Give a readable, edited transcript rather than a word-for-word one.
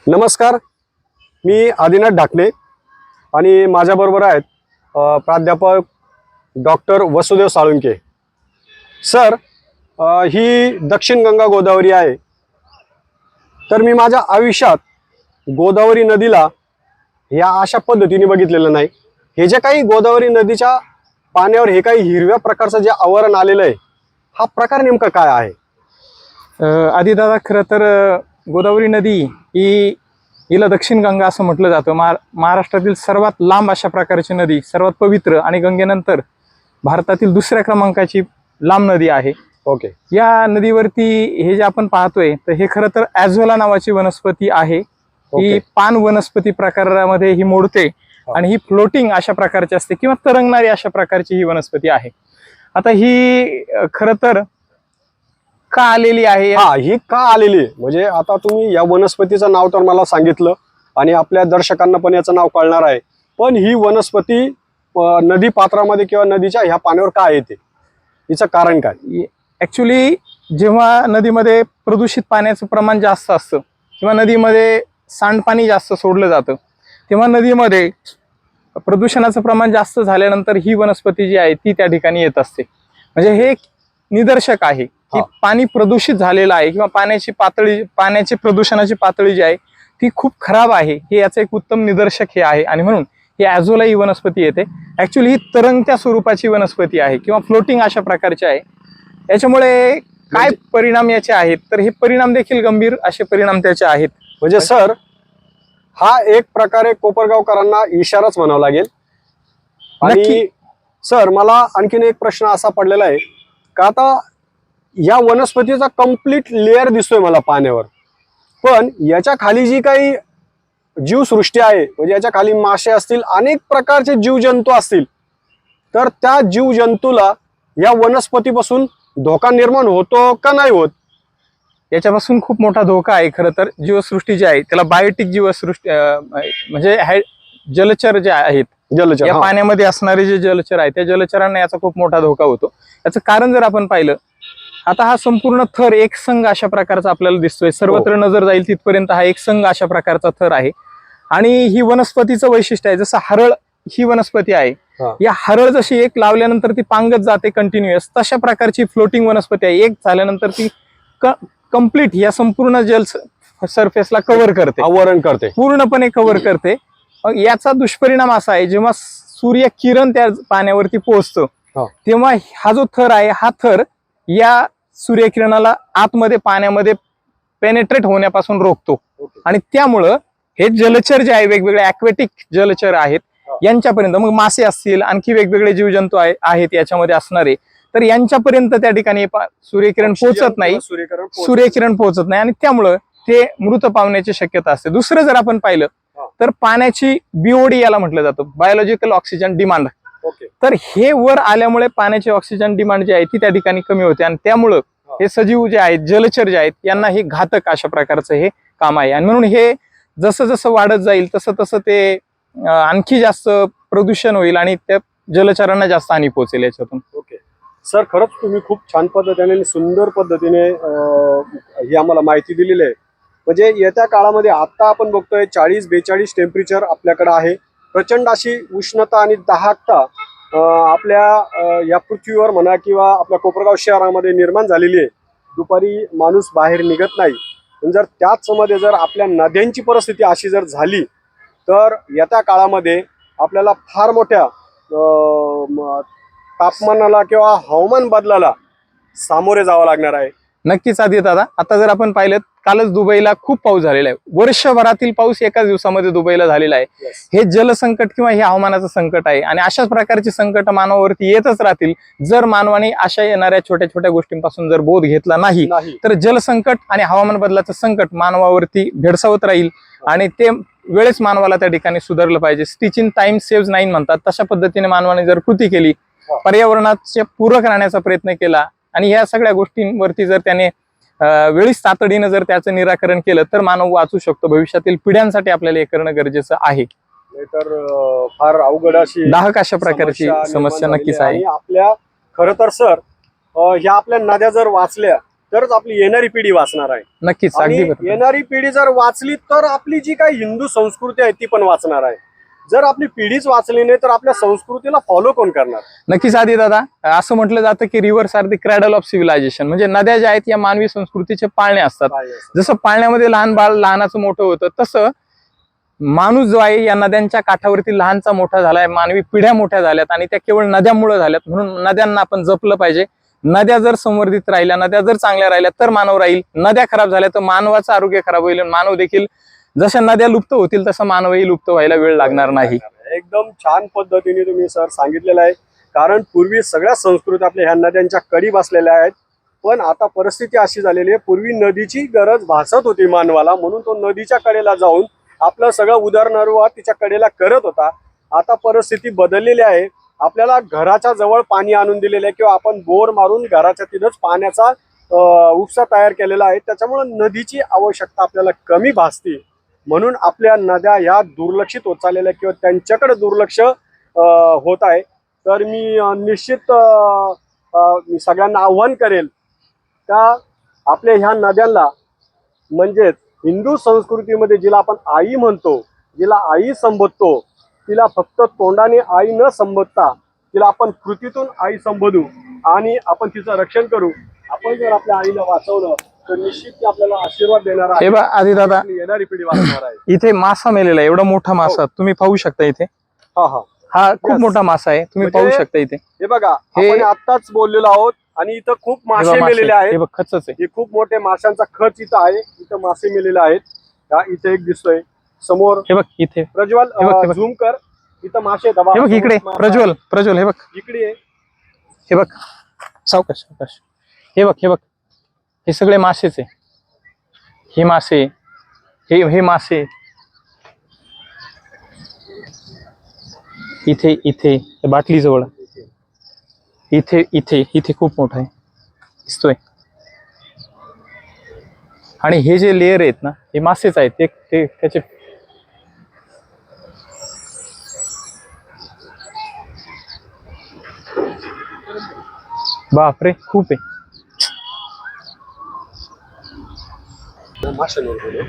नमस्कार, मी आदिनाथ ढाकणे आणि माझ्याबरोबर आहेत प्राध्यापक डॉक्टर वसुदेव साळुंके. सर, ही दक्षिण गंगा गोदावरी आहे. तर मी माझ्या आयुष्यात गोदावरी नदीला या अशा पद्धतीने बघितलेलं नाही. हे जे काही गोदावरी नदीच्या पाण्यावर हे काही हिरव्या प्रकारचं जे आवरण आलेलं आहे, हा प्रकार नेमका काय आहे? आदिदादा, खरं तर गोदावरी नदी हिला दक्षिण गंगा असं म्हटलं जातं. महाराष्ट्रातील सर्वात लांब अशा प्रकारची नदी, सर्वात पवित्र आणि गंगेनंतर भारतातील दुसऱ्या क्रमांकाची लांब नदी आहे. ओके. या नदीवरती हे जे आपण पाहतोय तर हे खरं तर ॲझोला नावाची वनस्पती आहे. ही पान वनस्पती प्रकारामध्ये ही मोडते आणि ही फ्लोटिंग अशा प्रकारची असते किंवा तरंगणारी अशा प्रकारची ही वनस्पती आहे. आता ही खरं तर का आलेली आहे? ही का आलेली म्हणजे आता तुम्ही या वनस्पतीचं नाव तर मला सांगितलं आणि आपल्या दर्शकांना पण याचं नाव कळणार आहे, पण ही वनस्पती नदी पात्रामध्ये किंवा नदीच्या ह्या पाण्यावर का येते, हिचं कारण काय? ऍक्च्युली जेव्हा नदीमध्ये प्रदूषित पाण्याचं प्रमाण जास्त असतं किंवा नदीमध्ये सांडपाणी जास्त सोडलं जातं, तेव्हा नदीमध्ये प्रदूषणाचं प्रमाण जास्त झाल्यानंतर ही वनस्पती जी आहे ती त्या ठिकाणी येत असते. म्हणजे हे एक निदर्शक आहे की पाणी प्रदूषित झालेलं आहे किंवा पाण्याची प्रदूषणाची पातळी जी आहे ती खूप खराब आहे, हे याचं एक उत्तम निदर्शक हे आहे. आणि म्हणून ही ॲझोला ही वनस्पती येते. ऍक्च्युली ही तरंगत्या स्वरूपाची वनस्पती आहे किंवा फ्लोटिंग अशा प्रकारची आहे. याच्यामुळे काय परिणाम याचे आहेत, तर हे परिणाम देखील गंभीर असे परिणाम त्याचे आहेत. म्हणजे सर, हा एक प्रकारे कोपरगावकरांना इशाराच म्हणावा लागेल. आणि सर, मला आणखीन एक प्रश्न असा पडलेला आहे का आता या वनस्पतीचा कंप्लीट लेअर दिसतोय मला पाण्यावर, पण याच्या खाली जी काही जीवसृष्टी आहे म्हणजे याच्या खाली मासे असतील, अनेक प्रकारचे जीवजंतू असतील, तर त्या जीवजंतूला या वनस्पतीपासून धोका निर्माण होतो का नाही होत? याच्यापासून खूप मोठा धोका आहे. खरं तर जीवसृष्टी जी आहे त्याला बायोटिक जीवसृष्टी म्हणजे जलचर जे आहेत, या पाण्यामध्ये असणारे जे जलचर आहेत त्या जलचरांना याचा खूप मोठा धोका होतो. याचं कारण जर आपण पाहिलं, आता हा संपूर्ण थर एक संघ अशा प्रकारचा आपल्याला दिसतोय. सर्वत्र नजर जाईल तिथपर्यंत हा एक संघ अशा प्रकारचा थर आहे. आणि ही वनस्पतीचं वैशिष्ट्य आहे, जसं हरळ ही वनस्पती आहे, या हरळ जशी एक लावल्यानंतर ती पांगत जाते कंटिन्युअस, तशा प्रकारची फ्लोटिंग वनस्पती आहे. एक झाल्यानंतर ती कम्प्लीट या संपूर्ण जल सरफेसला कव्हर करते, आवरण करते, पूर्णपणे कव्हर करते. याचा दुष्परिणाम असा आहे, जेव्हा सूर्य किरण त्या पाण्यावरती पोहोचतं तेव्हा हा जो थर आहे हा थर या सूर्यकिरणाला आतमध्ये पाण्यामध्ये पेनेट्रेट होण्यापासून रोखतो. आणि त्यामुळं हे जलचर जे आहे, वेगवेगळे ॲक्वेटिक जलचर आहेत, यांच्यापर्यंत, मग मासे असतील, आणखी वेगवेगळे जीवजंतू आहेत याच्यामध्ये असणारे, तर यांच्यापर्यंत त्या ठिकाणी सूर्यकिरण पोहोचत नाही, आणि त्यामुळं ते मृत पावण्याची शक्यता असते. दुसरं जर आपण पाहिलं तर पाण्याची बीओडी याला म्हटलं जातं, बायोलॉजिकल ऑक्सिजन डिमांड. तर हे वर आल्यामुळे पाण्याची ऑक्सिजन डिमांड जी आहे ती त्या ठिकाणी कमी होते आणि त्यामुळं हे सजीव जे आहेत, जलचर जे आहेत, यांना हे घातक अशा प्रकारचं हे काम आहे. आणि म्हणून हे जसं जसं वाढत जाईल तसं तसं ते आणखी जास्त प्रदूषण होईल आणि त्या जलचरांना जास्त हानी पोहोचेल याच्यातून. ओके सर, खरंच तुम्ही खूप छान पद्धतीने आणि सुंदर पद्धतीने ही आम्हाला माहिती दिलेली आहे. म्हणजे येत्या काळामध्ये आता आपण बघतोय 40-42 टेम्परेचर आपल्याकडे आहे. प्रचंड अशी उष्णता आणि दाहकता आपल्या या पृथ्वीवर म्हणा किंवा आपल्या कोपरगाव शहरामध्ये निर्माण झालेली आहे. दुपारी माणूस बाहेर निघत नाही. जर त्याचमध्ये जर आपल्या नद्यांची परिस्थिती अशी जर झाली तर येत्या काळामध्ये आपल्याला फार मोठ्या तापमानाला किंवा हवामान बदलाला सामोरे जावं लागणार आहे. नक्कीच आदिदादा, आता जर आपण पाहिलं, कालच दुबईला खूप पाऊस झालेला आहे. वर्षभरातील पाऊस एकाच दिवसामध्ये दुबईला झालेला आहे. हे जलसंकट किंवा हे हवामानाचं संकट आहे आणि अशाच प्रकारची संकट मानवावरती येतच राहतील जर मानवाने अशा येणाऱ्या छोट्या छोट्या गोष्टींपासून जर बोध घेतला नाही तर जलसंकट आणि हवामान बदलाचं संकट मानवावरती भेडसावत राहील आणि ते वेळेस मानवाला त्या ठिकाणी सुधारलं पाहिजे. स्टिचिंग टाइम सेव्ह 9 म्हणतात, तशा पद्धतीने मानवाने जर कृती केली, पर्यावरणाचे पूरक राहण्याचा प्रयत्न केला आणि या सगळ्या गोष्टींवरती जर त्याने वेळीच तातडीनं जर त्याचं निराकरण केलं तर मानव वाचू शकतो. भविष्यातील पिढ्यांसाठी आपल्याला हे करणं गरजेचं आहे. तर फार अवघड अशी दाहक अशा प्रकारची समस्या नक्कीच आहे. आपल्या खरं तर सर, ह्या आपल्या नद्या जर वाचल्या तरच आपली येणारी पिढी वाचणार आहे. नक्कीच, आणि अगदी बरोबर. येणारी पिढी जर वाचली तर आपली जी काही हिंदू संस्कृती आहे ती पण वाचणार आहे. जर आपली पिढीच वाचली नाही तर आपल्या संस्कृतीला फॉलो कोण करणार? नक्कीच आधी दादा, असं म्हटलं जातं की rivers are the cradle of civilisation, म्हणजे नद्या ज्या आहेत या मानवी संस्कृतीचे पाळणे असतात. जसं पाळण्यामध्ये लहान बाळ लहानाचं मोठं होतं, तसं माणूस जो आहे या नद्यांच्या काठावरती लहानचा मोठा झालाय. मानवी पिढ्या मोठ्या झाल्यात आणि त्या केवळ नद्यामुळे झाल्यात. म्हणून नद्यांना आपण जपलं पाहिजे. नद्या जर संवर्धित राहिल्या, नद्या जर चांगल्या राहिल्या तर मानव राहील. नद्या खराब झाल्या तर मानवाचं आरोग्य खराब होईल. मानव देखील, जशा नद्या लुप्त होतील तसं मानवही लुप्त व्हायला वेळ लागणार नाही. एकदम छान पद्धतीने तुम्ही सर सांगितलेलं आहे. कारण पूर्वी सगळ्या संस्कृती आपल्या ह्या नद्यांच्या कडी बसलेल्या आहेत, पण आता परिस्थिती अशी झालेली आहे, पूर्वी नदीची गरज भासत होती मानवाला, म्हणून तो नदीच्या कडेला जाऊन आपलं सगळं उदरनिर्वाह तिच्या कडेला करत होता. आता परिस्थिती बदललेली आहे. आपल्याला घराच्या जवळ पाणी आणून दिलेलं आहे किंवा आपण बोर मारून घराच्या तिथंच पाण्याचा उपसा तयार केलेला आहे. त्याच्यामुळे नदीची आवश्यकता आपल्याला कमी भासते. म्हणून आपल्या नद्या ह्या दुर्लक्षित होत चाललेल्या किंवा त्यांच्याकडे दुर्लक्ष होत आहे. तर मी निश्चित मी सगळ्यांना आव्हान करेल का आपल्या ह्या नद्यांना, म्हणजेच हिंदू संस्कृतीमध्ये जिला आपण आई म्हणतो, जिला आई संबोधतो, तिला फक्त तोंडाने आई न संबोधता तिला आपण कृतीतून आई संबोधू आणि आपण तिचं रक्षण करू. आपण जर आपल्या आईला वाचवलं तर निश्चित ती आपल्याला आशीर्वाद देणार आहे. हे बघा आधी दादा, येणारी पिढी वाचणार आहे. इथे मासा मेलेला आहे, एवढा मोठा मासा तुम्ही पाहू शकता इथे. हा खूप मोठा मासा आहे, तुम्ही पाहू शकता इथे. हे बघा, आपण आत्ताच बोललेलो आहोत आणि इथं खूप मासे मेलेले आहेत. हे बघ खचच आहे, हे खूप मोठे माशांचा खच इथं आहे. इथं मासे मेलेले आहेत. इथे एक दिसतोय समोर. हे बघ इथे प्रज्वल, झूम कर. इथं मासे आहेत. हे बघ इकडे, प्रज्वल हे बघ इकडे. हे बघ, सावकाश सावकाश. हे बघ हे सगळे मासेच आहे. हे मासे, हे मासे इथे बाटली जवळ, इथे खूप मोठा आहे दिसतोय. आणि हे जे लेयर आहेत ना, हे मासेच आहेत. ते त्याचे बापरे खूप आहे. माशांवर बोलू.